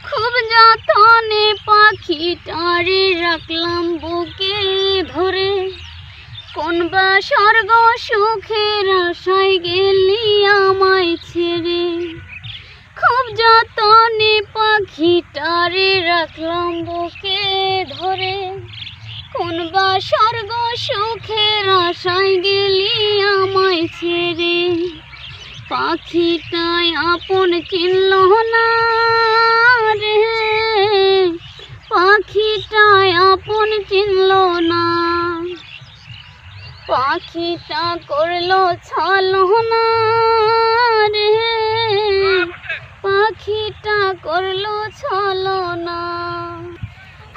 খুব যতনে পাখিটারে রাখলাম বুকে ধরে, কোন বা স্বর্গ সুখের আশায় গেলি আমায় ছেড়ে। খুব যতনে পাখিটারে রাখলাম বুকে ধরে, কোন বা স্বর্গ সুখের আশায় গেলি আমায় ছেড়ে। পাখিটায় আপন চিনল না রে, পাখিটায় আপন চিনল না। পাখিটা করলো ছলনা রে, পাখিটা করলো ছলনা।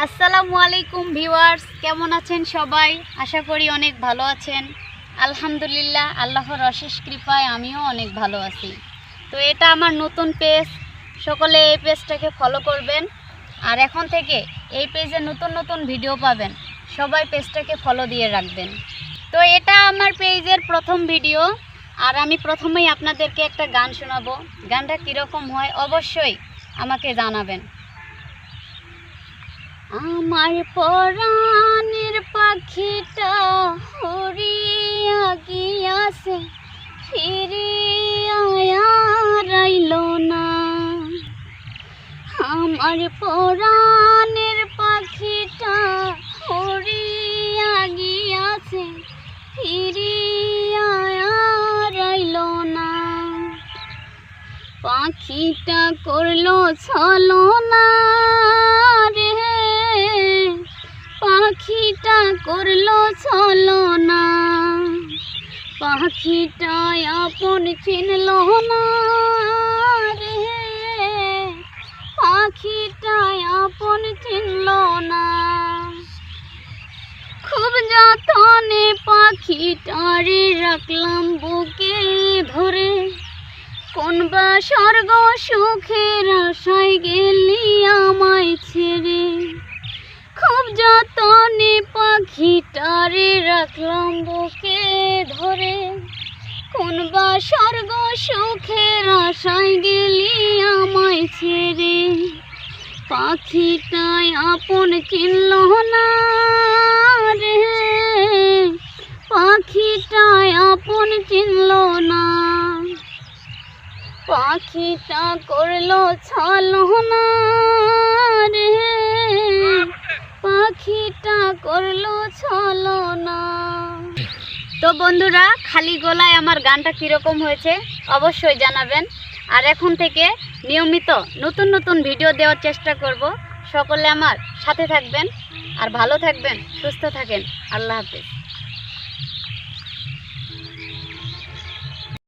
আসসালামু আলাইকুম ভিউয়ার্স, কেমন আছেন সবাই? আশা করি অনেক ভালো আছেন। আলহামদুলিল্লাহ, আল্লাহর অশেষ কৃপায় আমিও অনেক ভালো আছি। তো এটা আমার নতুন পেজ, সকলে এই পেজটাকে ফলো করবেন। আর এখন থেকে এই পেজে নতুন নতুন ভিডিও পাবেন, সবাই পেজটাকে ফলো দিয়ে রাখবেন। তো এটা আমার পেজের প্রথম ভিডিও, আর আমি প্রথমেই আপনাদেরকে একটা গান শোনাবো। গানটা কীরকম হয় অবশ্যই আমাকে জানাবেন। আমার পরাণের পাখিটা উড়িয়া গিয়াছে, ফিরিয়া আইল না। আমার পরাণের পাখিটা উড়িয়া গিয়াছে, ফিরিয়া আইল না। পাখিটা করলো ছলনা রে, পাখিটা করলো ছলনা। পাখিটায় আপন চিনল না রে, পাখিটায় আপন চিনল না। খুব যতনে পাখিটারে রাখলাম বুকে ধরে, কোন বা স্বর্গ সুখের আশায় গেলি আমায় ছেড়ে। খুব যতনে পাখিটারে রাখলাম বুকে ধরে, কোন বা স্বর্গ সুখের আশায় গেলি আমায় ছেড়ে। পাখিটায় আপন চিনল না রে, পাখিটায় আপন চিনল না। পাখিটা করলো ছলনা রে, পাখিটা করলো ছলনা। তো বন্ধুরা, খালি গলায় আমার গানটা কীরকম হয়েছে অবশ্যই জানাবেন। আর এখন থেকে নিয়মিত নতুন নতুন ভিডিও দেওয়ার চেষ্টা করব। সকলে আমার সাথে থাকবেন, আর ভালো থাকবেন, সুস্থ থাকেন। আল্লাহ হাফেজ।